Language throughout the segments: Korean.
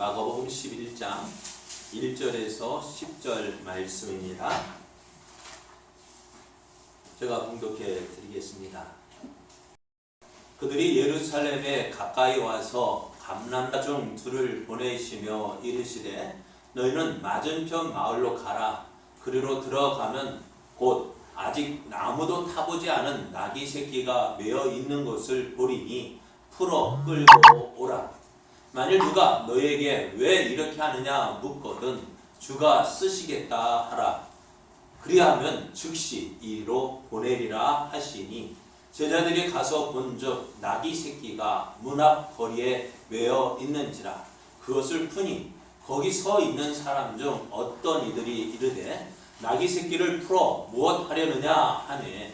마가복음 11장 1절에서 10절 말씀입니다. 제가 봉독해 드리겠습니다. 그들이 예루살렘에 가까이 와서 감람자 중 둘을 보내시며 이르시되 너희는 맞은편 마을로 가라. 그리로 들어가면 곧 아직 아무도 타보지 않은 나귀 새끼가 메어 있는 것을 보리니 풀어 끌고 오라. 만일 누가 너희에게 왜 이렇게 하느냐 묻거든 주가 쓰시겠다 하라. 그리하면 즉시 이리로 보내리라 하시니 제자들이 가서 본즉 나귀 새끼가 문 앞 거리에 메어 있는지라. 그것을 푸니 거기 서 있는 사람 중 어떤 이들이 이르되 나귀 새끼를 풀어 무엇 하려느냐 하네.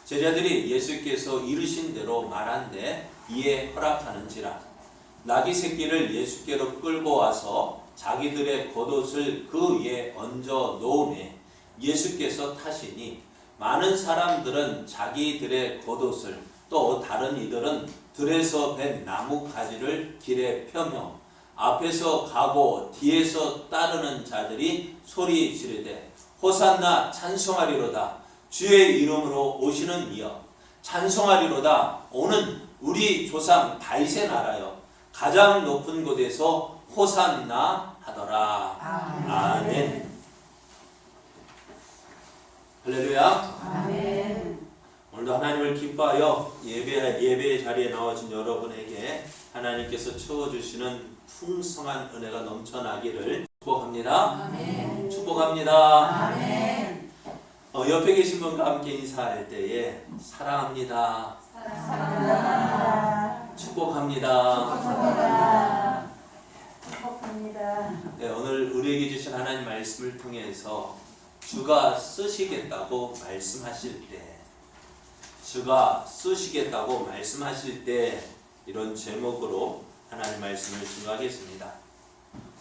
제자들이 예수께서 이르신 대로 말한데 이에 허락하는지라. 나귀 새끼를 예수께로 끌고 와서 자기들의 겉옷을 그 위에 얹어 놓으매 예수께서 타시니 많은 사람들은 자기들의 겉옷을 또 다른 이들은 들에서 벤 나무 가지를 길에 펴며 앞에서 가고 뒤에서 따르는 자들이 소리 지르되 호산나 찬송하리로다. 주의 이름으로 오시는 이여 찬송하리로다. 오는 우리 조상 다윗의 나라여 가장 높은 곳에서 호산나 하더라. 아멘. 할렐루야. 아멘. 오늘도 하나님을 기뻐하여 예배 자리에 나와준 여러분에게 하나님께서 채워주시는 풍성한 은혜가 넘쳐나기를 축복합니다. 아멘. 축복합니다. 아멘. 옆에 계신 분과 함께 인사할 때에 사랑합니다. 사랑합니다. 축복합니다. 축복합니다. 축복합니다. 네, 오늘 우리에게 주신 하나님 말씀을 통해서 주가 쓰시겠다고 말씀하실 때, 주가 쓰시겠다고 말씀하실 때 이런 제목으로 하나님 말씀을 증거하겠습니다.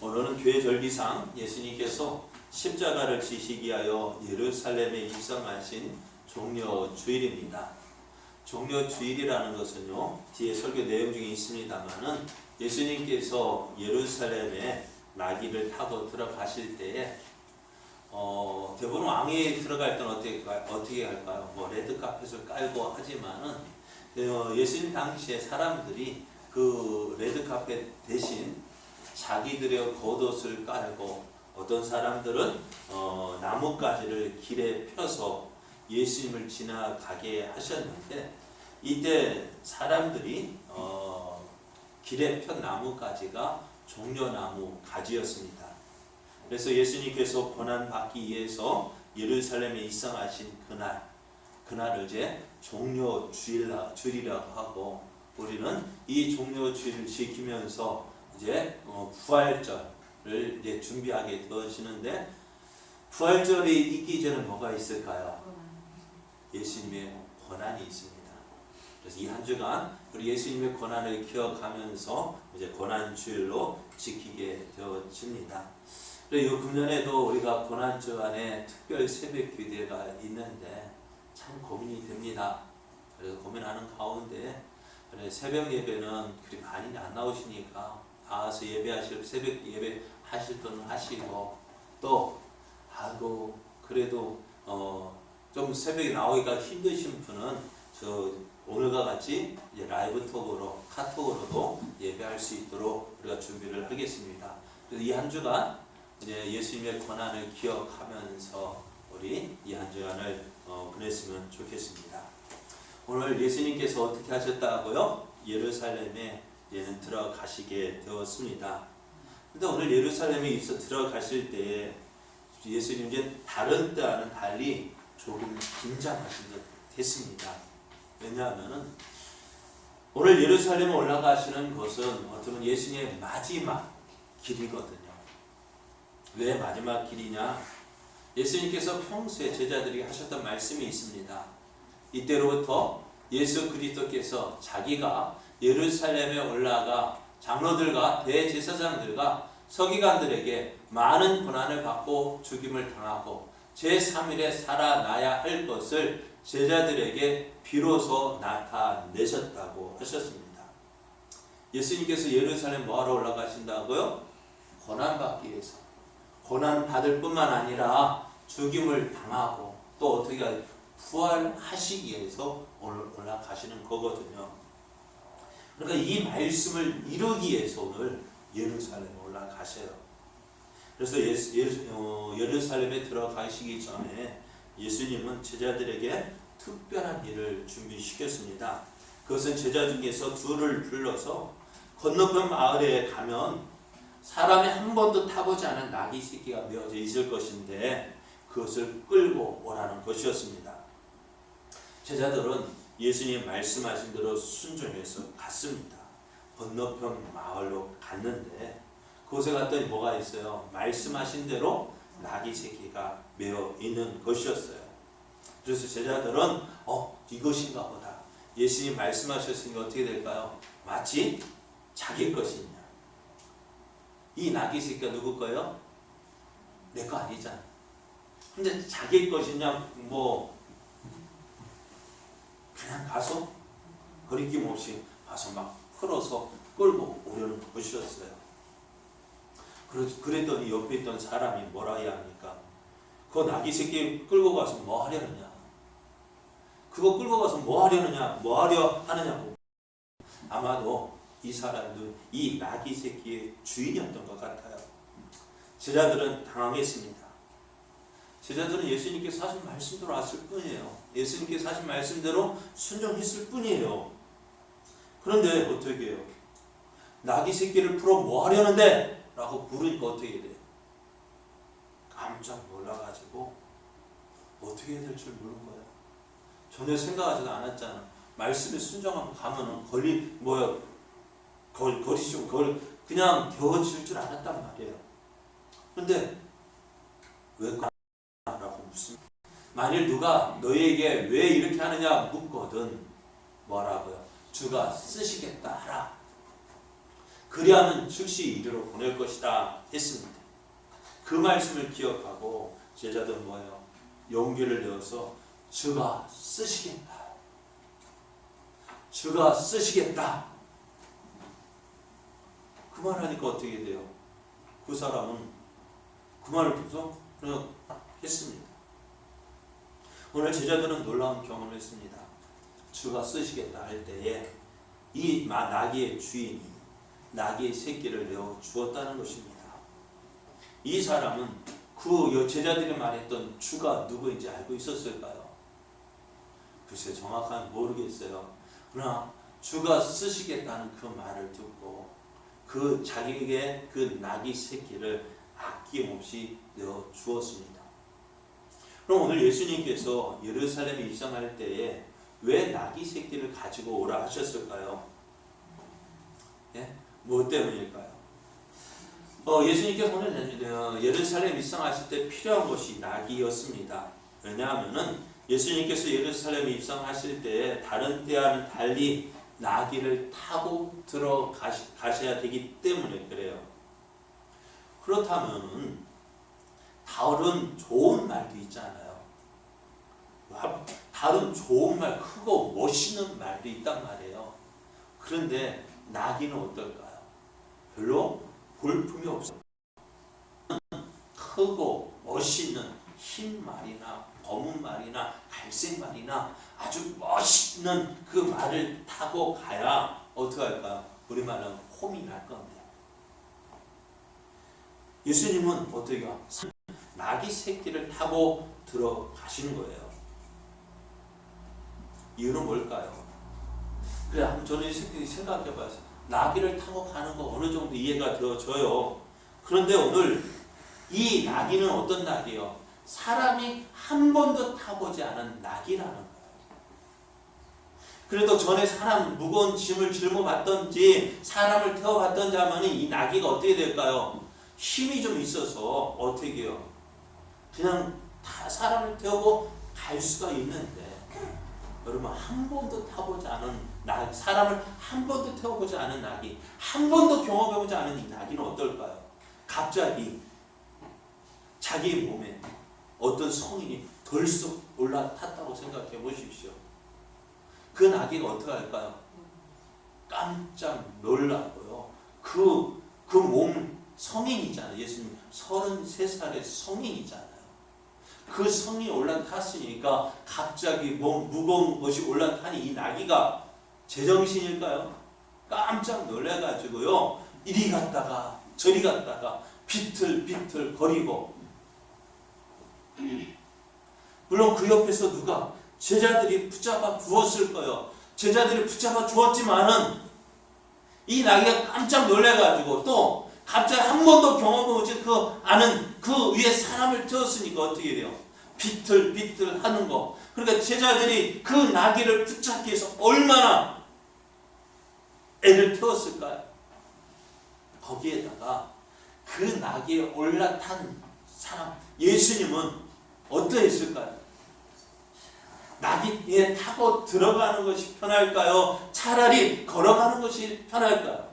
오늘은 교회 절기상 예수님께서 십자가를 지시기 위하여 예루살렘에 입성하신 종려 주일입니다. 종려 주일이라는 것은요, 뒤에 설교 내용 중에 있습니다만은 예수님께서 예루살렘에 나귀를 타고 들어가실 때에 대부분 왕이 들어갈 때는 어떻게 할까요? 뭐 레드카펫을 깔고 하지만은 예수님 당시에 사람들이 그 레드카펫 대신 자기들의 겉옷을 깔고 어떤 사람들은 나뭇가지를 길에 펴서 예수님을 지나가게 하셨는데 이때 사람들이 길에 편 나뭇가지가 종려나무 가지였습니다. 그래서 예수님께서 고난받기 위해서 예루살렘에 입성하신 그날을 이제 종려주일이라고 하고 우리는 이 종려주일을 지키면서 이제 부활절을 이제 준비하게 되어지는데 부활절이 있기 전에 뭐가 있을까요? 예수님의 고난이 있습니다. 그래서 이 한 주간 우리 예수님의 고난을 기억하면서 이제 고난주일로 지키게 되어집니다. 그리고 이 금년에도 우리가 고난주 안에 특별 새벽 기도가 있는데 참 고민이 됩니다. 그래서 고민하는 가운데 새벽 예배는 그리 많이 안 나오시니까 나와서 새벽 예배 하실 분은 하시고 또 그래도 좀 새벽에 나오기가 힘드신 분은 오늘과 같이 이제 라이브 톡으로 카톡으로도 예배할 수 있도록 우리가 준비를 하겠습니다. 그래서 이 한 주간 이제 예수님의 고난을 기억하면서 우리 이 한 주간을 보냈으면 좋겠습니다. 오늘 예수님께서 어떻게 하셨다고요? 예루살렘에 얘는 들어가시게 되었습니다. 근데 오늘 예루살렘에 들어가실 때 예수님 이제 다른 때와는 달리 조금 긴장하신 듯 했습니다. 왜냐하면은 오늘 예루살렘에 올라가시는 것은 어쩌면 예수님의 마지막 길이거든요. 왜 마지막 길이냐? 예수님께서 평소에 제자들이 하셨던 말씀이 있습니다. 이때로부터 예수 그리스도께서 자기가 예루살렘에 올라가 장로들과 대제사장들과 서기관들에게 많은 고난을 받고 죽임을 당하고 제3일에 살아나야 할 것을 제자들에게 비로소 나타내셨다고 하셨습니다. 예수님께서 예루살렘 뭐하러 올라가신다고요? 고난받기 위해서 고난받을 뿐만 아니라 죽임을 당하고 또 어떻게 부활하시기 위해서 올라가시는 거거든요. 그러니까 이 말씀을 이루기 위해서 오늘 예루살렘에 올라가셔요. 그래서 예루살렘에 들어가시기 전에 예수님은 제자들에게 특별한 일을 준비시켰습니다. 그것은 제자 중에서 둘을 불러서 건너편 마을에 가면 사람이 한 번도 타보지 않은 나귀 새끼가 메어져 있을 것인데 그것을 끌고 오라는 것이었습니다. 제자들은 예수님 말씀하신 대로 순종해서 갔습니다. 건너편 마을로 갔는데 그곳에 갔더니 뭐가 있어요? 말씀하신 대로 나귀 새끼가 메어 있는 것이었어요. 그래서 제자들은 이것인가 보다. 예수님 말씀하셨으니까 어떻게 될까요? 마치 자기 것이냐. 이 나귀 새끼가 누구 거예요? 내 거 아니잖아. 근데 자기 것이냐 그냥 가서 거리낌 없이 가서 막 풀어서 끌고 오려는 것이었어요. 그랬더니 옆에 있던 사람이 뭐라 해야 합니까? 그 나귀 새끼 끌고 가서 뭐 하려느냐? 그거 끌고 가서 뭐 하려느냐? 뭐 하려 하느냐고. 아마도 이 사람도 이 나귀 새끼의 주인이었던 것 같아요. 제자들은 당황했습니다. 제자들은 예수님께서 하신 말씀대로 왔을 뿐이에요. 예수님께서 하신 말씀대로 순종했을 뿐이에요. 그런데 어떻게 해요? 나귀 새끼를 풀어 뭐 하려는데? 라고 물으니까 어떻게 돼요? 깜짝 놀라가지고 어떻게 해야 될 줄 모르는 거예요. 전혀 생각하지도 않았잖아. 말씀에 순종하면 가면은 거리죠. 그냥 되어질 줄 알았단 말이에요. 그런데 왜 라고 묻습니다. 만일 누가 너희에게 왜 이렇게 하느냐 묻거든 뭐라고요? 주가 쓰시겠다 하라. 그리하면 즉시 이리로 보낼 것이다 했습니다. 그 말씀을 기억하고 제자들은 뭐예요? 용기를 내어서 주가 쓰시겠다. 주가 쓰시겠다. 그 말 하니까 어떻게 돼요? 그 사람은 그 말을 듣고서 그냥 했습니다. 오늘 제자들은 놀라운 경험을 했습니다. 주가 쓰시겠다 할 때에 이 나귀의 주인이 나귀의 새끼를 내어 주었다는 것입니다. 이 사람은 그 제자들이 말했던 주가 누구인지 알고 있었을까요? 글쎄 정확하게 모르겠어요. 그러나 주가 쓰시겠다는 그 말을 듣고 그 자기에게 그 나귀 새끼를 아낌없이 내어 주었습니다. 그럼 오늘 예수님께서 예루살렘에 입성할 때에 왜 나귀 새끼를 가지고 오라 하셨을까요? 예? 뭐 때문일까요? 예수님께서 오늘 예루살렘 입성하실 때 필요한 것이 나귀였습니다. 왜냐하면은 예수님께서 예루살렘 입성하실 때 다른 때와는 달리 나귀를 타고 들어가셔야 되기 때문에 그래요. 그렇다면 다른 좋은 말도 있잖아요. 다른 좋은 말, 크고 멋있는 말도 있단 말이에요. 그런데 나귀는 어떨까요? 별로 볼품이 없어요. 크고 멋있는 흰 말이나 검은 말이나 갈색 말이나 아주 멋있는 그 말을 타고 가야 어떻게 할까요? 우리말은 홈이 날 건데 예수님은 어떻게 해요? 나귀 새끼를 타고 들어가시는 거예요. 이유는 뭘까요? 그래, 한번 저는 생각해봐요. 나귀를 타고 가는 거 어느 정도 이해가 되어져요. 그런데 오늘 이 나귀는 어떤 나귀예요? 사람이 한 번도 타보지 않은 나귀라는 거예요. 그래도 전에 사람 무거운 짐을 짊어봤던지 사람을 태워봤던지 하면 이 나귀가 어떻게 될까요? 힘이 좀 있어서 어떻게 해요? 그냥 다 사람을 태우고 갈 수가 있는데 여러분 한 번도 타보지 않은 나귀, 사람을 한 번도 태워보지 않은 나귀, 한 번도 경험해보지 않은 이 나귀는 어떨까요? 갑자기 자기 몸에 어떤 성인이 덜썩 올라탔다고 생각해 보십시오. 그 나귀가 어떻게 할까요? 깜짝 놀라고요. 그 몸 성인이잖아요. 예수님 33살의 성인이잖아요. 그 성이 올라탔으니까 갑자기 무거운 것이 올라타니 이 나귀가 제정신일까요? 깜짝 놀래가지고요. 이리 갔다가 저리 갔다가 비틀비틀 거리고, 물론 그 옆에서 누가 제자들이 붙잡아 주었을 거예요. 제자들이 붙잡아 주었지만은 이 나귀가 깜짝 놀래가지고 또 갑자기 한 번도 경험해보지 그 아는 그 위에 사람을 태웠으니까 어떻게 돼요? 비틀비틀 하는 거. 그러니까 제자들이 그 나귀를 붙잡기 위해서 얼마나 애를 태웠을까요? 거기에다가 그 나귀에 올라탄 사람 예수님은 어떠했을까요? 나귀에 타고 들어가는 것이 편할까요? 차라리 걸어가는 것이 편할까요?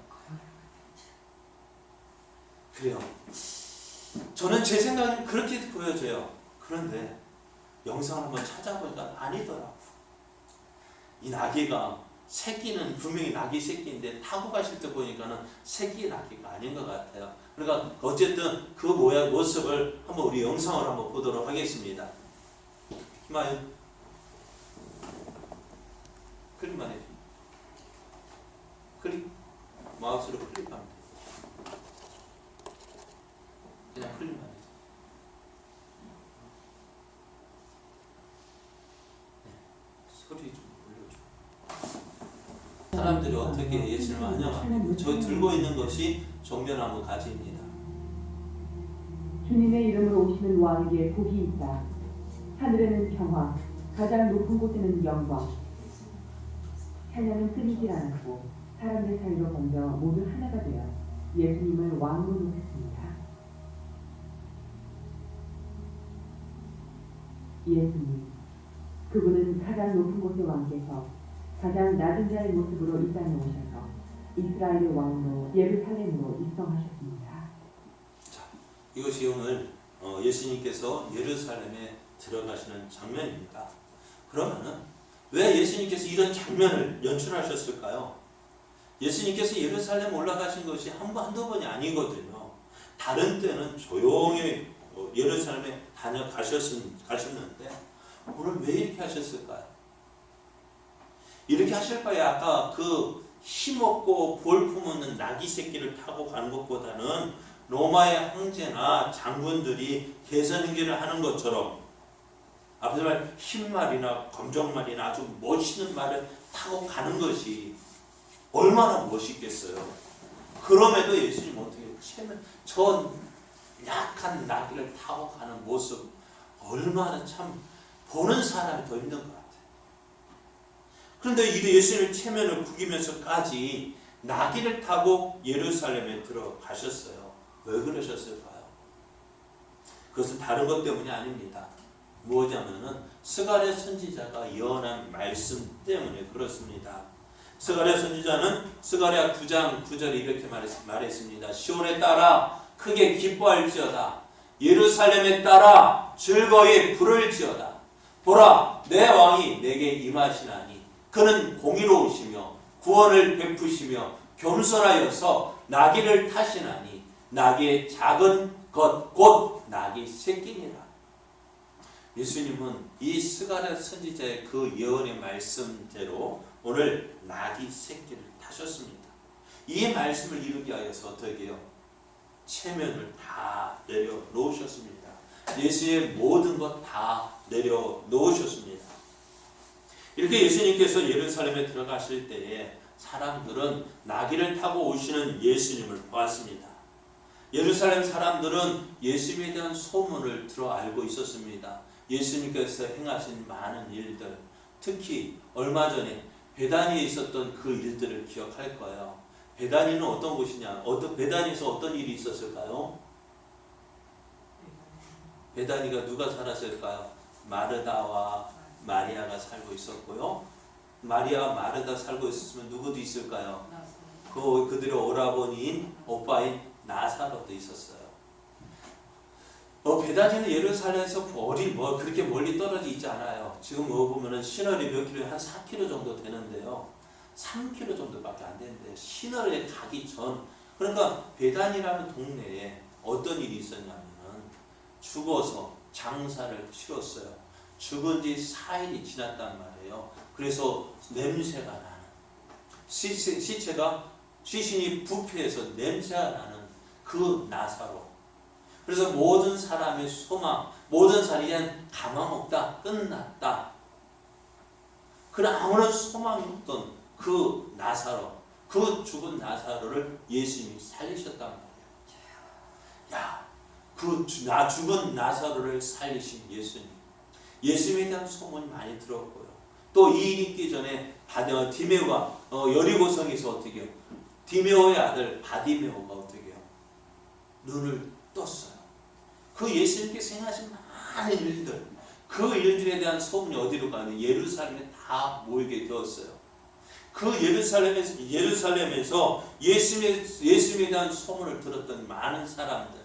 그래요. 저는 제 생각엔 그렇게 보여져요. 그런데 영상을 한번 찾아보니까 아니더라고. 이 나귀가 새끼는 분명히 나귀 새끼인데 타고 가실 때 보니까는 새끼 나귀가 아닌 것 같아요. 그러니까 어쨌든 그 모습을 한번 우리 영상을 한번 보도록 하겠습니다. 희마요. 클릭만 해줘. 클릭. 마우스로 클릭하면 돼. 그냥 클릭만 해줘. 네. 소리 좀 올려줘. 사람들이 어떻게 예수님을 환영합니까? 저 들고 있는 것이 종려나무 가지입니다. 주님의 이름으로 오시는 왕에게 복이 있다. 하늘에는 평화, 가장 높은 곳에는 영광. 찬양은 끊이질 않았고 사람들 사이로 번져 모두 하나가 되어 예수님을 왕으로 높였습니다. 예수님, 그분은 가장 높은 곳의 왕께서 가장 낮은 자의 모습으로 이 땅에 오셔서 이스라엘의 왕으로 예루살렘으로 입성하셨습니다. 자, 이것이 오늘 예수님께서 예루살렘에 들어가시는 장면입니다. 그러면은 왜 예수님께서 이런 장면을 연출하셨을까요? 예수님께서 예루살렘 올라가신 것이 한두 번이 아니거든요. 다른 때는 조용히 예루살렘에 가셨는데 오늘 왜 이렇게 하셨을까요? 이렇게 하실 바에 아까 그 힘없고 볼품없는 나귀 새끼를 타고 가는 것보다는 로마의 황제나 장군들이 개선행진을 하는 것처럼 앞에서 말 흰말이나 검정말이나 아주 멋있는 말을 타고 가는 것이 얼마나 멋있겠어요. 그럼에도 예수님 어떻게 저 약한 나귀를 타고 가는 모습 얼마나 참 보는 사람이 더 힘든 것 같아요. 그런데 이 예수님의 체면을 구기면서까지 나귀를 타고 예루살렘에 들어가셨어요. 왜 그러셨을까요? 그것은 다른 것 때문이 아닙니다. 무엇이냐면은 스가랴 선지자가 예언한 말씀 때문에 그렇습니다. 스가랴 선지자는 스가랴 9장 9절에 이렇게 말했습니다. 시온에 따라 크게 기뻐할지어다. 예루살렘에 따라 즐거이 부를지어다. 보라, 내 왕이 내게 임하시나니 그는 공의로우시며 구원을 베푸시며 겸손하여서 나귀를 타시나니 나귀의 작은 것 곧 나귀 새끼니라. 예수님은 이 스가랴 선지자의 그 예언의 말씀대로 오늘 나귀 새끼를 타셨습니다. 이 말씀을 이루기 위하여서 어떻게 해요? 체면을 다 내려놓으셨습니다. 예수의 모든 것 다 내려놓으셨습니다. 이렇게 예수님께서 예루살렘에 들어가실 때에 사람들은 나귀를 타고 오시는 예수님을 보았습니다. 예루살렘 사람들은 예수님에 대한 소문을 들어 알고 있었습니다. 예수님께서 행하신 많은 일들, 특히 얼마 전에 베다니에 있었던 그 일들을 기억할 거예요. 베다니는 어떤 곳이냐? 베다니에서 어떤 일이 있었을까요? 베다니가 누가 살았을까요? 마르다와 마리아가 살고 있었고요. 마리아와 마르다 살고 있었으면 누구도 있을까요? 그들의 오라버니인 오빠인 나사로도 있었어요. 베다니는 예루살렘에서 그렇게 멀리 떨어져 있지 않아요. 지금 보면은 시내리 몇 킬로, 한 4km 정도 되는데요. 3km 정도밖에 안 되는데 시내리에 가기 전 그러니까 베단이라는 동네에 어떤 일이 있었냐면은 죽어서 장사를 치렀어요. 죽은 지 4일이 지났단 말이에요. 그래서 냄새가 나는 시체가 시신이 부패해서 냄새가 나는 그 나사로. 그래서 모든 사람의 소망, 모든 사람이 이제 가망 없다, 끝났다. 그런 아무런 소망이 없던 그 나사로, 그 죽은 나사로를 예수님이 살리셨단 말이에요. 야, 그 죽은 나사로를 살리신 예수님. 예수님에 대한 소문이 많이 들었고요. 또 이 일이 있기 전에 디메오가 여리고성에서 어떻게 해요? 디메오의 아들 바디메오가 어떻게 해요? 눈을 떴어요. 그 예수님께서 행하신 많은 일들, 그 일들에 대한 소문이 어디로 가냐? 예루살렘에 다 모이게 되었어요. 그 예루살렘에서 예수님에 대한 소문을 들었던 많은 사람들,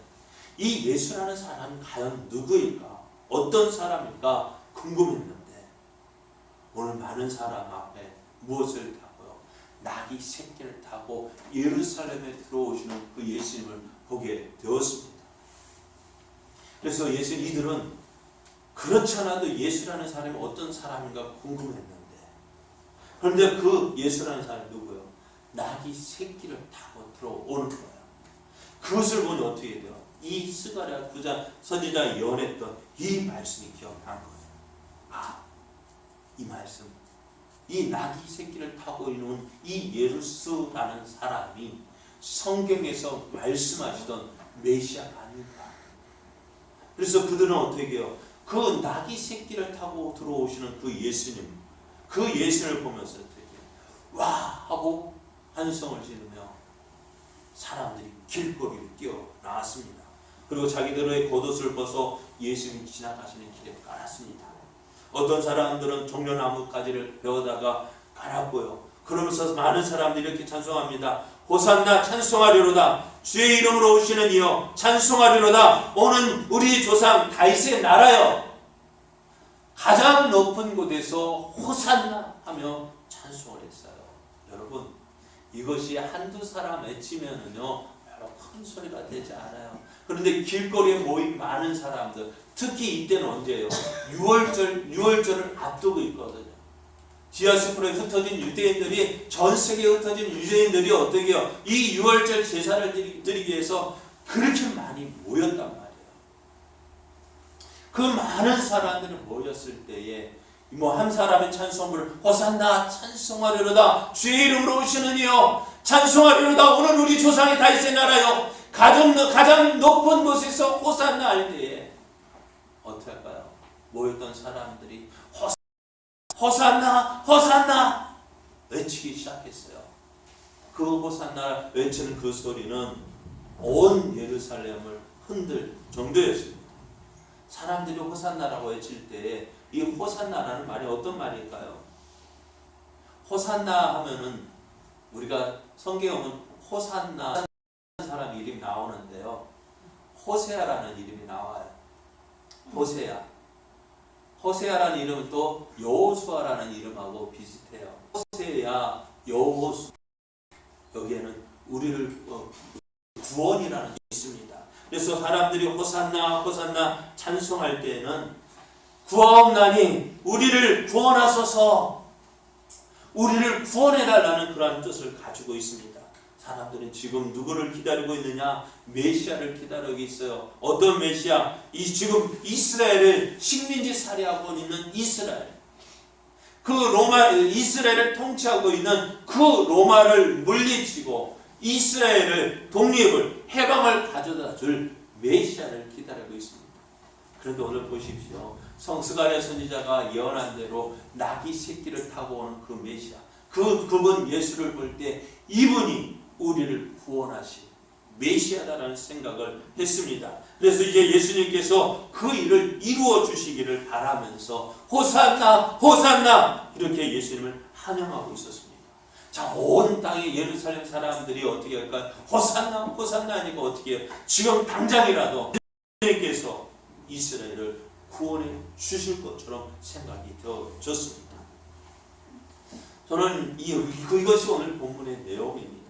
이 예수라는 사람이 과연 누구일까? 어떤 사람일까? 궁금했는데 오늘 많은 사람 앞에 무엇을 타고요? 낙이 새끼를 타고 예루살렘에 들어오시는 그 예수님을 보게 되었습니다. 그래서 이들은 그렇지 않아도 예수라는 사람이 어떤 사람인가 궁금했는데, 그런데 그 예수라는 사람이 누구예요? 낙이 새끼를 타고 들어오는 거예요. 그것을 보니 어떻게 돼요? 이 스가랴 선지자가 예언했던 이 말씀이 기억난 거예요. 아, 이 말씀, 이 낙이 새끼를 타고 있는 이 예루스라는 사람이 성경에서 말씀하시던 메시아가 아닌가. 그래서 그들은 어떻게 해요? 그 낙이 새끼를 타고 들어오시는 그 예수님, 그 예수를 보면서 어떻게 해요? 와! 하고 한성을 지르며 사람들이 길거리로 뛰어나왔습니다. 그리고 자기들의 겉옷을 벗어 예수님이 지나가시는 길에 깔았습니다. 어떤 사람들은 종려나무 가지를 베어다가 깔았고요. 그러면서 많은 사람들이 이렇게 찬송합니다. 호산나 찬송하리로다. 주의 이름으로 오시는 이여 찬송하리로다. 오는 우리 조상 다윗의 나라여. 가장 높은 곳에서 호산나 하며 찬송을 했어요. 여러분, 이것이 한두 사람 외치면은요 별로 큰 소리가 되지 않아요. 그런데 길거리에 모인 많은 사람들, 특히 이때는 언제예요? 6월절을 앞두고 있거든요. 디아스포라에 흩어진 유대인들이, 전 세계에 흩어진 유대인들이 어떻게 해요? 이 6월절 제사를 드리기 위해서 그렇게 많이 모였단 말이에요. 그 많은 사람들이 모였을 때에 한 사람의 찬송을 호산나 찬송하리로다. 주의 이름으로 오시는 이여 찬송하리로다. 오늘 우리 조상의 다윗의 나라여. 가장 높은 곳에서 호산나 할 때에 어떻게 할까요? 모였던 사람들이 호산나 호산나 외치기 시작했어요. 그 호산나 외치는 그 소리는 온 예루살렘을 흔들 정도였습니다. 사람들이 호산나라고 외칠 때 이 호산나라는 말이 어떤 말일까요? 호산나 하면은 우리가 성경은 호산나 사람 이름이 나오는데요. 호세아라는 이름이 나와요. 호세아라는 이름은 또 여호수아라는 이름하고 비슷해요. 호세아, 여호수. 여기에는 우리를 구원이라는 게 있습니다. 그래서 사람들이 호산나 호산나 찬송할 때는 구하옵나니 우리를 구원하소서, 우리를 구원해달라는 그러한 뜻을 가지고 있습니다. 사람들은 지금 누구를 기다리고 있느냐? 메시아를 기다리고 있어요. 어떤 메시아? 지금 이스라엘을 식민지 살해하고 있는 이스라엘, 이스라엘을 통치하고 있는 그 로마를 물리치고 이스라엘을 독립을, 해방을 가져다 줄 메시아를 기다리고 있습니다. 그런데 오늘 보십시오. 스가랴 선지자가 예언한 대로 낙이 새끼를 타고 오는 그 메시아, 그분 예수를 볼 때 이분이 우리를 구원하신 메시아다라는 생각을 했습니다. 그래서 이제 예수님께서 그 일을 이루어 주시기를 바라면서 호산나 호산나 이렇게 예수님을 환영하고 있었습니다. 자, 온 땅의 예루살렘 사람들이 어떻게 할까요? 호산나 호산나 하니까 어떻게 해요? 지금 당장이라도 예수님께서 이스라엘을 구원해 주실 것처럼 생각이 되어졌습니다. 저는 이것이 오늘 본문의 내용입니다.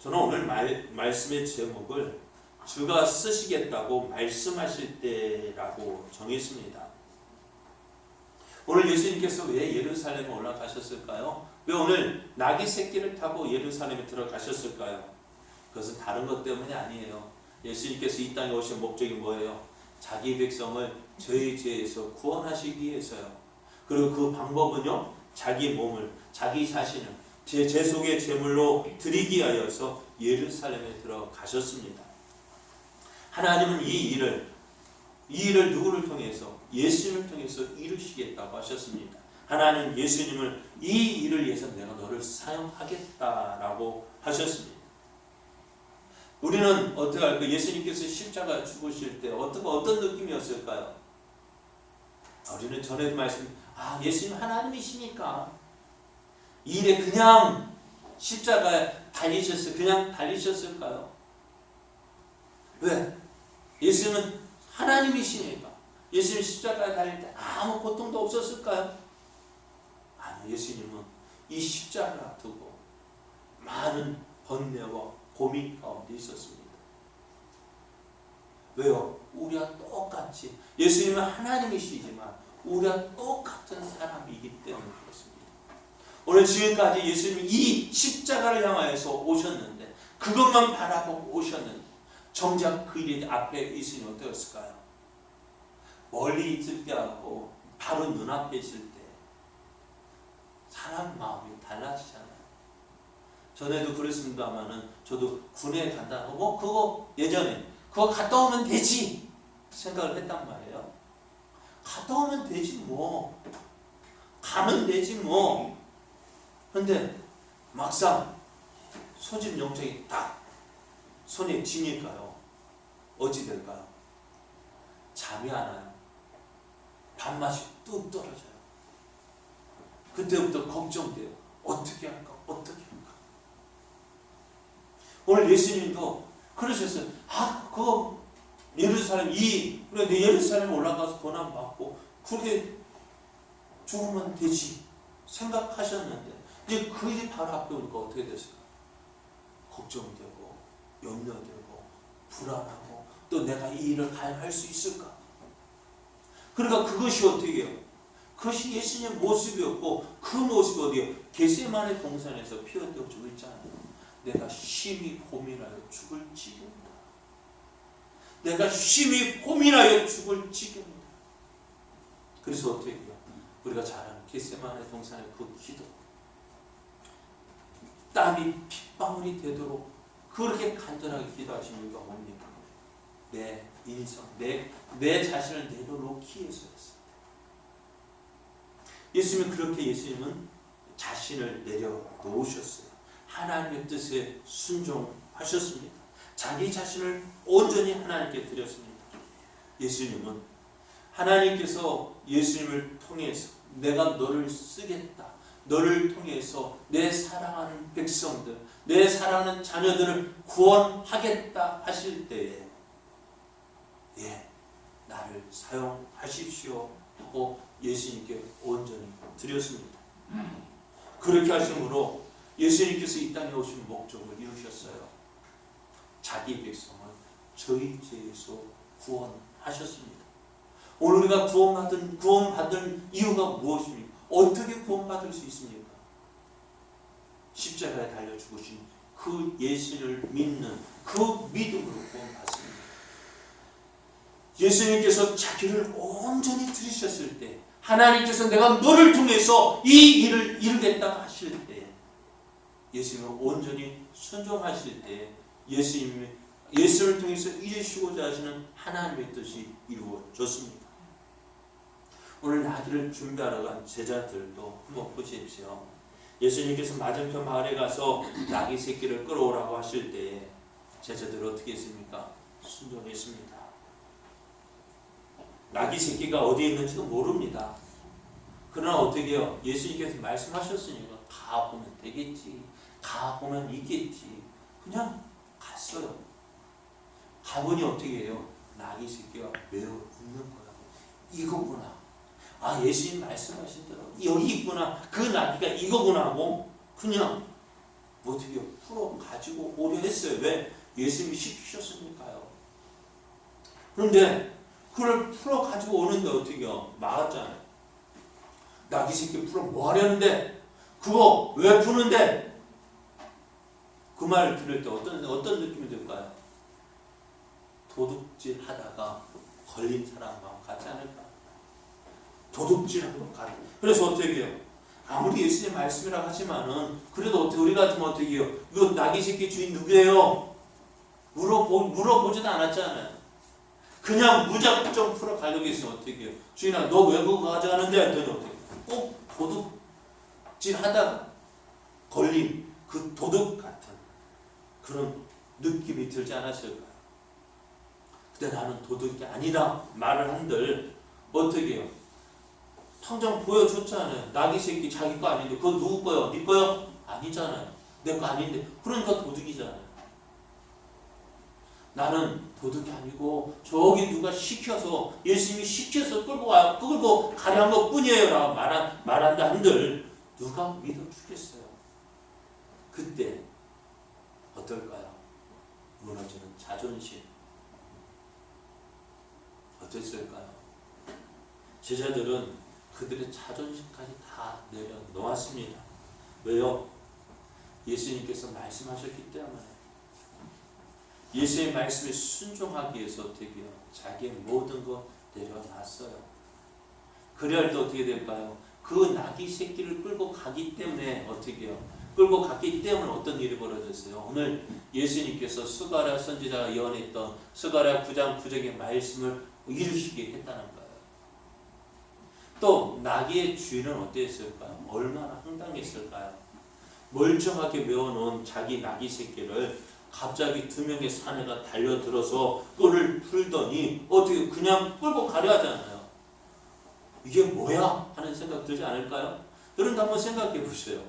저는 오늘 말씀의 제목을 주가 쓰시겠다고 말씀하실 때라고 정했습니다. 오늘 예수님께서 왜 예루살렘에 올라가셨을까요? 왜 오늘 나귀 새끼를 타고 예루살렘에 들어가셨을까요? 그것은 다른 것 때문이 아니에요. 예수님께서 이 땅에 오신 목적이 뭐예요? 자기 백성을 저희 죄에서 구원하시기 위해서요. 그리고 그 방법은요, 자기 몸을, 자기 자신을 제 속의 제물로 드리기 위하여서 예루살렘에 들어가셨습니다. 하나님은 이 일을 누구를 통해서? 예수님을 통해서 이루시겠다고 하셨습니다. 하나님 예수님을 이 일을 위해서 내가 너를 사용하겠다라고 하셨습니다. 우리는 어떻게 할까요? 예수님께서 십자가 죽으실 때 어떤 느낌이었을까요? 우리는 전에도 예수님 하나님이시니까 이 일에 그냥 십자가에 그냥 달리셨을까요? 왜? 예수님은 하나님이시니까. 예수님 십자가에 달릴 때 아무 고통도 없었을까요? 아니요. 예수님은 이 십자가 두고 많은 번뇌와 고민 가운데 있었습니다. 왜요? 우리와 똑같이 예수님은 하나님이시지만 우리와 똑같은 사람이기 때문에 그렇습니다. 오늘 지금까지 예수님이 이 십자가를 향하여서 오셨는데 그것만 바라보고 오셨는데 정작 그 일 앞에 있으니 어떠했을까요? 멀리 있을 때하고 바로 눈앞에 있을 때 사람 마음이 달라지잖아요. 전에도 그랬습니다만은 저도 군에 간다. 그거 예전에 그거 갔다 오면 되지 생각을 했단 말이에요. 갔다 오면 되지 뭐. 가면 되지 뭐. 근데 막상 소집 영장이 딱 손에 쥐니까요. 어찌 될까요? 잠이 안 와요. 밥맛이 뚝 떨어져요. 그때부터 걱정돼요. 어떻게 할까? 오늘 예수님도 그러셨어요. 그거 예루살렘 올라가서 고난 받고 그렇게 죽으면 되지 생각하셨는데 이제 그 일이 바로 앞에 오니까 어떻게 됐을까? 걱정되고 염려되고 불안하고 또 내가 이 일을 할 수 있을까? 그러니까 그것이 어떻게 해요? 그것이 예수님의 모습이었고 그 모습이 어디에요? 겟세마네 동산에서 피어들어주고 있잖아요. 내가 심히 고민하여 죽을 지경이다. 내가 심히 고민하여 죽을 지경이다. 그래서 어떻게 해요? 우리가 잘 아는 겟세마네 동산의 그 기도, 땀이 핏방울이 되도록 그렇게 간절하게 기도하신 이유가 뭡니까? 내 인성, 내 자신을 내려놓기 위해서였어요. 예수님은 자신을 내려놓으셨어요. 하나님의 뜻에 순종하셨습니다. 자기 자신을 온전히 하나님께 드렸습니다. 예수님은 하나님께서 예수님을 통해서 내가 너를 쓰겠다. 너를 통해서 내 사랑하는 백성들, 내 사랑하는 자녀들을 구원하겠다 하실 때에 나를 사용하십시오 하고 예수님께 온전히 드렸습니다. 그렇게 하심으로 예수님께서 이 땅에 오신 목적을 이루셨어요. 자기 백성을 저희 죄에서 구원하셨습니다. 오늘 우리가 구원받은 이유가 무엇입니까? 어떻게 구원받을 수 있습니까? 십자가에 달려 죽으신 그 예수를 믿는 그 믿음으로 구원받습니다. 예수님께서 자기를 온전히 드리셨을 때 하나님께서 내가 너를 통해서 이 일을 이루겠다고 하실 때 예수님을 온전히 순종하실 때 예수를 통해서 이루시고자 하시는 하나님의 뜻이 이루어졌습니다. 오늘 나귀를 준비하러 간 제자들도 한번 보십시오. 예수님께서 맞은편 마을에 가서 나귀 새끼를 끌어오라고 하실 때 제자들은 어떻게 했습니까? 순종했습니다. 나귀 새끼가 어디에 있는지도 모릅니다. 그러나 어떻게 해요? 예수님께서 말씀하셨으니까 가보면 되겠지. 가보면 있겠지. 그냥 갔어요. 가보니 어떻게 해요? 나귀 새끼가 매우 있는 거야. 이거구나. 예수님 말씀하신 대로 여기 있구나. 그 나귀가 이거구나 하고 그냥 어떻게 풀어 가지고 오려 했어요. 왜? 예수님이 시키셨으니까요. 그런데 그걸 풀어 가지고 오는데 어떻게요? 막았잖아요. 나귀 새끼 풀어 뭐 하려는데? 그거 왜 푸는데? 그 말을 들을 때 어떤 느낌이 들까요? 도둑질 하다가 걸린 사람과 같지 않을까? 도둑질한 것 같아. 그래서 어떻게 해요? 아무리 예수님 말씀이라고 하지만은 그래도 어떻게 우리 같으면 어떻게 해요? 이거 나귀 새끼 주인 누구예요? 물어보지도 않았잖아요. 그냥 무작정 풀어 가려고 했으면 어떻게 해요? 주인아 너 왜 그거 가져가는데? 했더니 어떻게 해요? 꼭 도둑질 하다가 걸린 그 도둑 같은 그런 느낌이 들지 않았을까요? 근데 나는 도둑이 아니다 말을 한들 어떻게 해요? 당장 보여줬잖아요. 나귀 새끼 자기 거 아닌데 그거 누구 거요? 네 거요? 아니잖아요. 내 거 아닌데 그러니까 도둑이잖아요. 나는 도둑이 아니고 저기 누가 시켜서 예수님이 시켜서 끌고 가려 한 것 뿐이에요 라고 말한다 한들 누가 믿어주겠어요? 그때 어떨까요? 무너지는 자존심 어땠을까요? 제자들은 그들의 자존심까지 다 내려놓았습니다. 왜요? 예수님께서 말씀하셨기 때문에. 예수의 말씀에 순종하기 위해서 어떻게 해요? 자기의 모든 것 내려놨어요. 그래야 또 어떻게 될까요? 그 나귀 새끼를 끌고 가기 때문에 어떻게 해요? 끌고 갔기 때문에 어떤 일이 벌어졌어요? 오늘 예수님께서 스가랴 선지자가 예언했던 스가랴 9장 9절의 말씀을 이루시게 했다는 거예요. 또 나귀의 주인은 어땠을까요? 얼마나 황당했을까요? 멀쩡하게 메워놓은 자기 나귀 새끼를 갑자기 두 명의 사내가 달려들어서 끈을 풀더니 어떻게 그냥 끌고 가려 하잖아요. 이게 뭐야? 하는 생각 들지 않을까요? 여러분도 한번 생각해 보세요.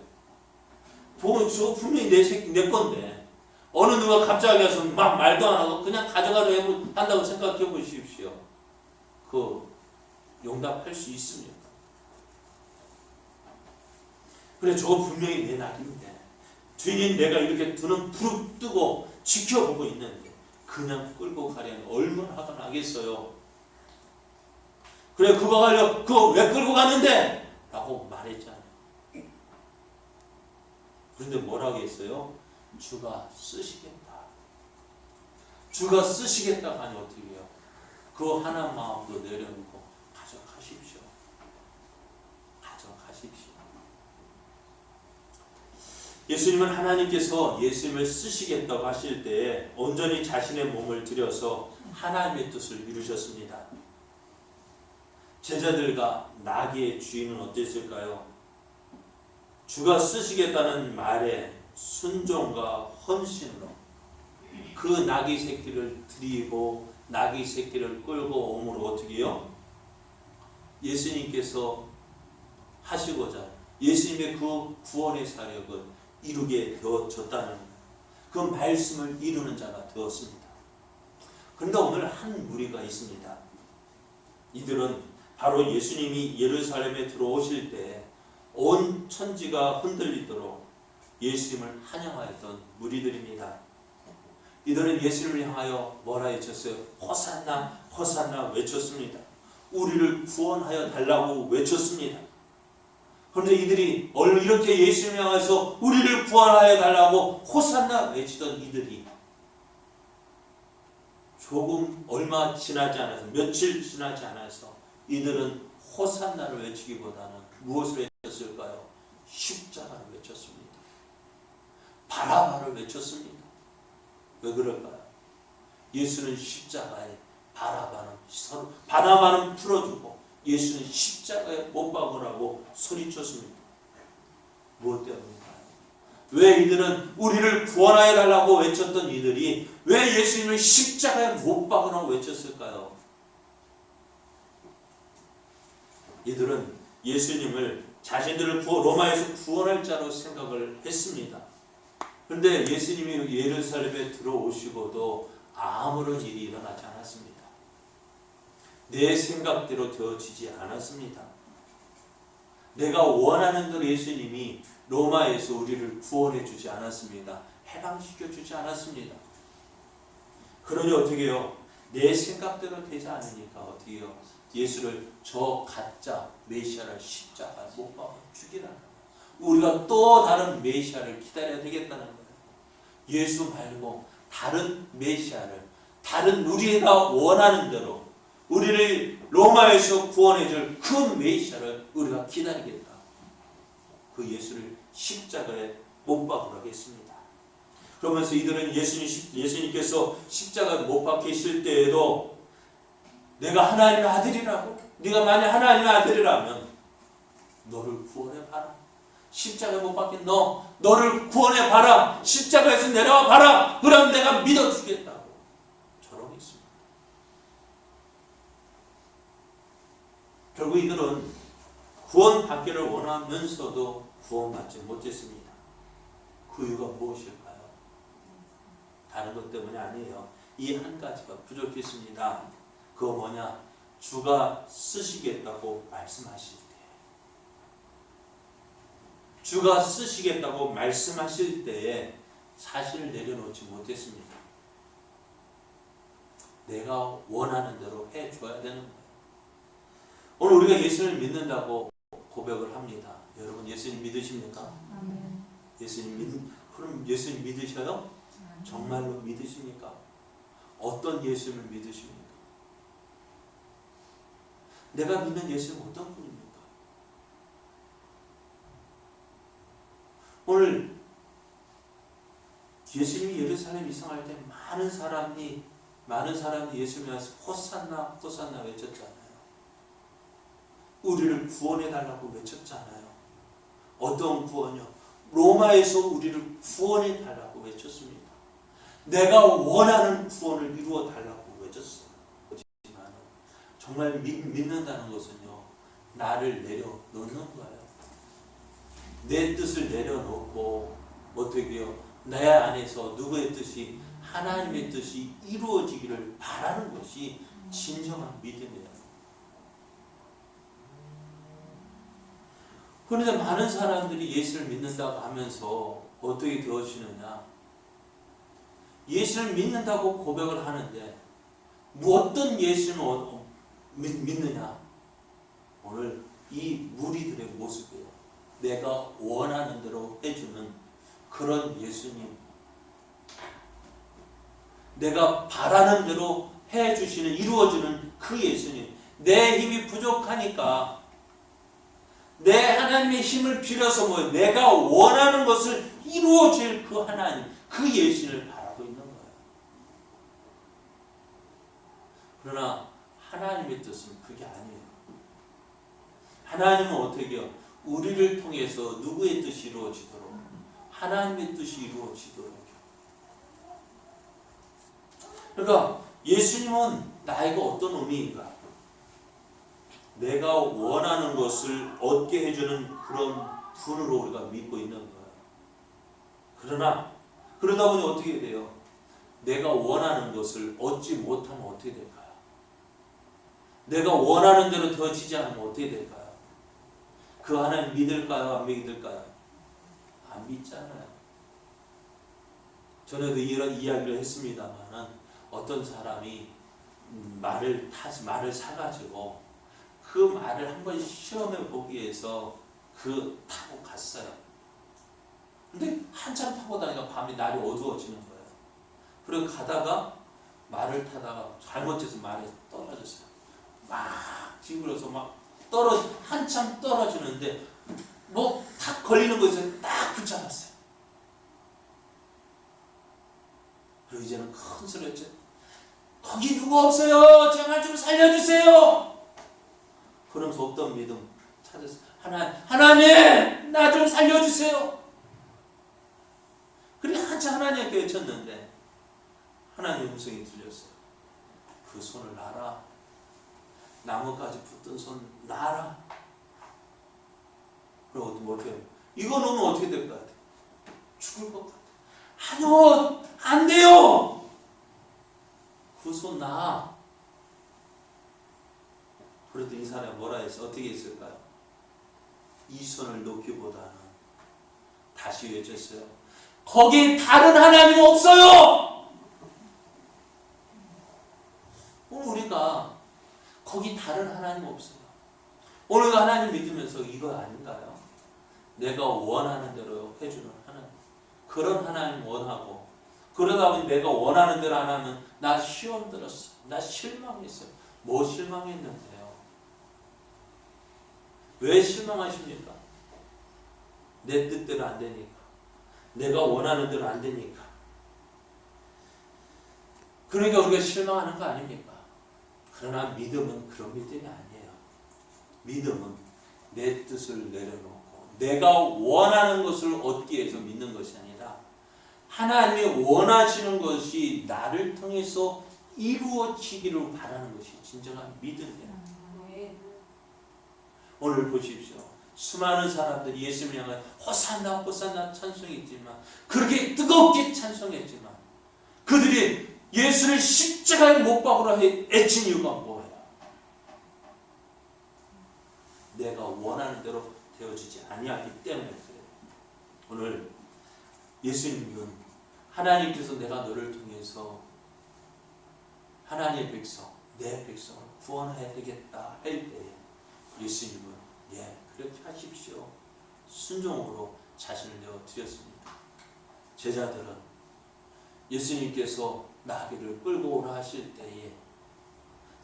보면 저 분명히 내 새끼 내 건데 어느 누가 갑자기 와서 막 말도 안 하고 그냥 가져가려 한다고 생각해 보십시오. 그 용납할 수 있습니까? 그래 저 분명히 내 낙인데 주인인 내가 이렇게 두 눈 부릅 뜨고 지켜보고 있는데 그냥 끌고 가려면 얼마나 화가 나겠어요. 그래 그거 왜 끌고 가는데? 라고 말했잖아요. 그런데 뭐라고 했어요? 주가 쓰시겠다. 주가 쓰시겠다 하니 어떻게 해요? 그 하나 마음도 내려놓고 가져가십시오. 가져가십시오. 예수님은 하나님께서 예수님을 쓰시겠다고 하실 때에 온전히 자신의 몸을 들여서 하나님의 뜻을 이루셨습니다. 제자들과 나귀의 주인은 어땠을까요? 주가 쓰시겠다는 말에 순종과 헌신으로 그 나귀 새끼를 드리고 나귀 새끼를 끌고 오므로 어떻게 해요? 예수님께서 하시고자 예수님의 그 구원의 사역을 이루게 되어졌다는 그 말씀을 이루는 자가 되었습니다. 그런데 오늘 한 무리가 있습니다. 이들은 바로 예수님이 예루살렘에 들어오실 때 온 천지가 흔들리도록 예수님을 환영하였던 무리들입니다. 이들은 예수님을 향하여 뭐라 외쳤어요? 호산나 호산나 외쳤습니다. 우리를 구원하여 달라고 외쳤습니다. 그런데 이들이 이렇게 예수님을 향해서 우리를 구원하여 달라고 호산나 외치던 이들이 조금 얼마 지나지 않아서 며칠 지나지 않아서 이들은 호산나를 외치기보다는 무엇을 외쳤을까요? 십자가를 외쳤습니다. 바라바를 외쳤습니다. 왜 그럴까요? 예수는 십자가에 바라바는 풀어주고 예수는 십자가에 못 박으라고 소리쳤습니다. 무엇 때문일까요? 왜 이들은 우리를 구원하여 달라고 외쳤던 이들이 왜 예수님을 십자가에 못 박으라고 외쳤을까요? 이들은 예수님을 자신들을 로마에서 구원할 자로 생각을 했습니다. 그런데 예수님이 예루살렘에 들어오시고도 아무런 일이 일어나지 않았습니다. 내 생각대로 되어지지 않았습니다. 내가 원하는 대로 예수님이 로마에서 우리를 구원해 주지 않았습니다. 해방시켜 주지 않았습니다. 그러니 어떻게 해요? 내 생각대로 되지 않으니까 어떻게 해요? 예수를 저 가짜 메시아를 십자가에 못 박아 죽이라는 거예요. 우리가 또 다른 메시아를 기다려야 되겠다는 거예요. 예수 말고 다른 메시아를, 다른 우리가 원하는 대로 우리를 로마에서 구원해 줄 그 메시아를 우리가 기다리겠다. 그 예수를 십자가에 못 박으라고 했습니다. 그러면서 이들은 예수님께서 십자가에 못 박히실 때에도 내가 하나님의 아들이라고, 네가 만약 하나님의 아들이라면 너를 구원해봐라. 십자가에 못 박힌 너를 구원해봐라. 십자가에서 내려와 봐라. 그럼 내가 믿어주겠다고 저러겠습니다. 결국 이들은 구원받기를 원하면서도 구원받지 못했습니다. 그 이유가 무엇일까요? 다른 것 때문이 아니에요. 이 한 가지가 부족했습니다. 그거 뭐냐? 주가 쓰시겠다고 말씀하실 때, 주가 쓰시겠다고 말씀하실 때에 사실을 내려놓지 못했습니다. 내가 원하는 대로 해줘야 되는 거예요. 오늘 우리가 예수를 믿는다고 고백을 합니다. 여러분 예수님 믿으십니까? 그럼 예수님 믿으셔요? 정말로 믿으십니까? 어떤 예수님을 믿으십니까? 내가 믿는 예수님은 어떤 분입니까? 오늘 예수님이 예루살렘 이상할 때 많은 사람이 예수님에 와서 호산나 호산나 외쳤잖아요. 우리를 구원해 달라고 외쳤잖아요. 어떤 구원이요? 로마에서 우리를 구원해 달라고 외쳤습니다. 내가 원하는 구원을 이루어 달라고 외쳤어요. 하지만 정말 믿는다는 것은요, 나를 내려놓는 거예요. 내 뜻을 내려놓고 어떻게 해요? 내 안에서 누구의 뜻이, 하나님의 뜻이 이루어지기를 바라는 것이 진정한 믿음이에요. 그런데 많은 사람들이 예수를 믿는다고 하면서 어떻게 되어지느냐? 예수를 믿는다고 고백을 하는데 어떤 예수를 믿느냐? 오늘 이 무리들의 모습이에요. 내가 원하는 대로 해주는 그런 예수님, 내가 바라는 대로 해주시는, 이루어주는 그 예수님. 내 힘이 부족하니까 내 하나님의 힘을 빌어서 내가 원하는 것을 이루어질 그 하나님, 그 예수를 바라고 있는 거예요. 그러나 하나님의 뜻은 그게 아니에요. 하나님은 어떻게 해요? 우리를 통해서 누구의 뜻이 이루어지도록, 하나님의 뜻이 이루어지도록. 그러니까 예수님은 나에게 어떤 의미인가? 내가 원하는 것을 얻게 해주는 그런 분으로 우리가 믿고 있는 거예요. 그러다 보니 어떻게 돼요? 내가 원하는 것을 얻지 못하면 어떻게 될까요? 내가 원하는 대로 되어지지 않으면 어떻게 될까요? 그 하나님 믿을까요? 안 믿을까요? 안 믿잖아요. 전에도 이런 이야기를 했습니다만, 어떤 사람이 말을 사가지고 그 말을 한번 시험해 보기 위해서 타고 갔어요. 근데 한참 타고 다니니까 밤이 날이 어두워지는 거예요. 그리고 가다가 말을 타다가 잘못해서 말이 떨어졌어요. 막 기울어서 한참 떨어지는데 탁 걸리는 곳에서 딱 붙잡았어요. 그리고 이제는 큰 소리로 했죠. 거기 누구 없어요? 제발 좀 살려주세요. 그러면서 없던 믿음 찾았어요. 하나님, 나 좀 살려주세요. 그래 한참 하나님께 외쳤는데 하나님의 음성이 들렸어요. 그 손을 놔라. 나무까지 붙든 손 놔라. 그럼 어떻게 해요? 이거 놓으면 어떻게 될 것 같아요? 죽을 것 같아요. 아니요, 안 돼요. 그 손 놔. 그랬더니 이 사람이 뭐라 했어? 어떻게 했을까요? 이 손을 놓기보다는 다시 외쳤어요. 거기 다른 하나님 없어요. 오늘 우리가 거기 다른 하나님 없어요. 오늘 하나님 믿으면서 이거 아닌가요? 내가 원하는 대로 해주는 하나님. 그런 하나님 원하고, 그러다 보니 내가 원하는 대로 안 하면 나 시험 들었어. 나 실망했어요. 뭐 실망했는데요? 왜 실망하십니까? 내 뜻대로 안 되니까. 내가 원하는 대로 안 되니까. 그러니까 우리가 실망하는 거 아닙니까? 그러나 믿음은 그런 믿음이 아니에요. 믿음은 내 뜻을 내려놓고 내가 원하는 것을 얻기 위해서 믿는 것이 아니라 하나님이 원하시는 것이 나를 통해서 이루어지기를 바라는 것이 진정한 믿음이에요. 오늘 보십시오. 수많은 사람들이 예수님을 향해 호산나 호산나 찬송했지만, 그렇게 뜨겁게 찬송했지만 그들이 예수를 십자가에 못 박으라 애친 이유가 뭐예요? 내가 원하는 대로 되어지지 아니하기 때문에 그래요. 오늘 예수님은 하나님께서 내가 너를 통해서 하나님의 백성, 내 백성을 구원해야 되겠다 할 때에 예수님은 그렇게 하십시오. 순종으로 자신을 내어드렸습니다. 제자들은 예수님께서 나귀를 끌고 오라 하실 때에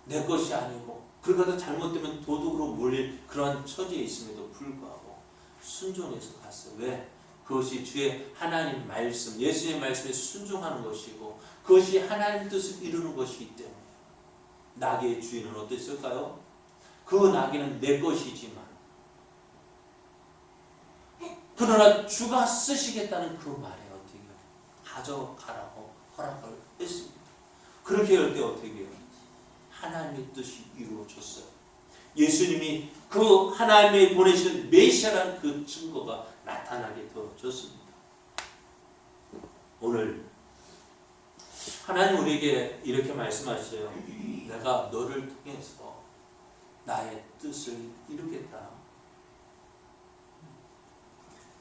내 것이 아니고 그러다 잘못되면 도둑으로 몰릴 그런 처지에 있음에도 불구하고 순종해서 갔어요. 왜? 그것이 주의 하나님 말씀, 예수님의 말씀에 순종하는 것이고 그것이 하나님 뜻을 이루는 것이기 때문에. 나귀의 주인은 어땠을까요? 그 나귀는 내 것이지만 그러나 주가 쓰시겠다는 그 말에 어떻게 해요? 가져가라고 허락을 했습니다. 그렇게 할 때 어떻게 해요? 하나님의 뜻이 이루어졌어요. 예수님이 그 하나님이 보내신 메시아라는 그 증거가 나타나게 되어졌습니다. 오늘 하나님 우리에게 이렇게 말씀하셔요. 내가 너를 통해서 나의 뜻을 이루겠다.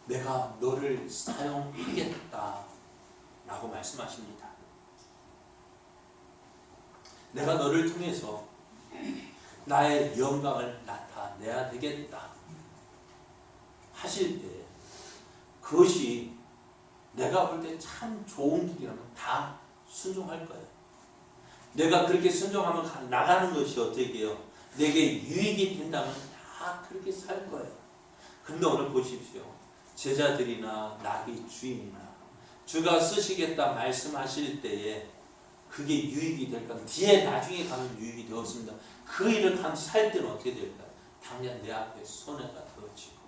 내가 너를 사용하겠다 라고 말씀하십니다. 내가 너를 통해서 나의 영광을 나타내야 되겠다 하실 때 그것이 내가 볼 때 참 좋은 길이라면 다 순종할 거예요. 내가 그렇게 순종하면 나가는 것이 어떻게 해요? 내게 유익이 된다면 다 그렇게 살 거예요. 근데 오늘 보십시오. 제자들이나 나귀 주인이나 주가 쓰시겠다 말씀하실 때에 그게 유익이 될까? 뒤에 나중에 가면 유익이 되었습니다. 그 일을 살 때는 어떻게 될까요? 당장 내 앞에 손해가 되어지고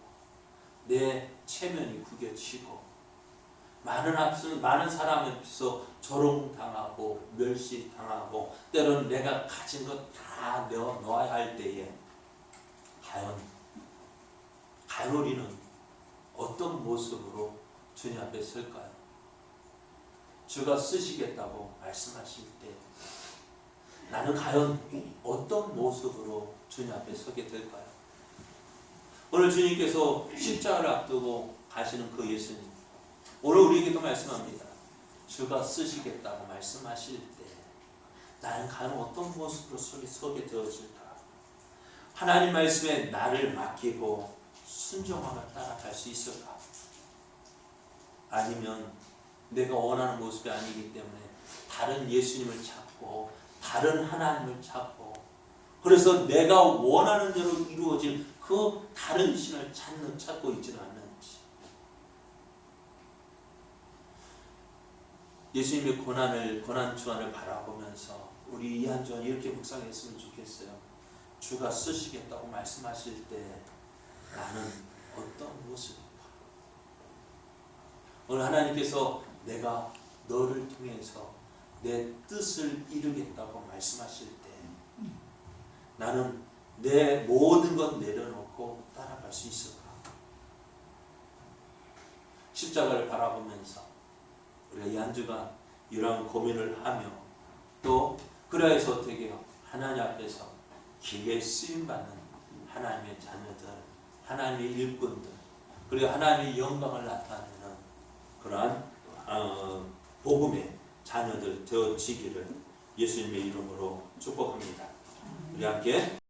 내 체면이 구겨지고 많은 사람 앞에서 조롱당하고 멸시당하고 때로는 내가 가진 것 다 내어놓아야 할 때에 과연 우리는 어떤 모습으로 주님 앞에 설까요? 주가 쓰시겠다고 말씀하실 때 나는 과연 어떤 모습으로 주님 앞에 서게 될까요? 오늘 주님께서 십자가를 앞두고 가시는 그 예수님, 오늘 우리에게도 말씀합니다. 주가 쓰시겠다고 말씀하실 때 나는 과연 어떤 모습으로 서게 되어질까? 하나님 말씀에 나를 맡기고 순종하며 따라갈 수 있을까? 아니면 내가 원하는 모습이 아니기 때문에 다른 예수님을 찾고 다른 하나님을 찾고 그래서 내가 원하는 대로 이루어질 그 다른 신을 찾고 있지는 않는지. 예수님의 고난 주안을 바라보면서 우리 이 한 주안 이렇게 묵상했으면 좋겠어요. 주가 쓰시겠다고 말씀하실 때 나는 어떤 모습인가? 오늘 하나님께서 내가 너를 통해서 내 뜻을 이루겠다고 말씀하실 때 나는 내 모든 것 내려놓고 따라갈 수 있을까? 십자가를 바라보면서 우리가 이 한 주간 이러한 고민을 하며 또 그래서 어떻게 해요? 하나님 앞에서 길게 쓰임받는 하나님의 자녀들 하나님의 일꾼들, 그리고 하나님의 영광을 나타내는 그러한 복음의 자녀들 되어지기를 예수님의 이름으로 축복합니다. 우리 함께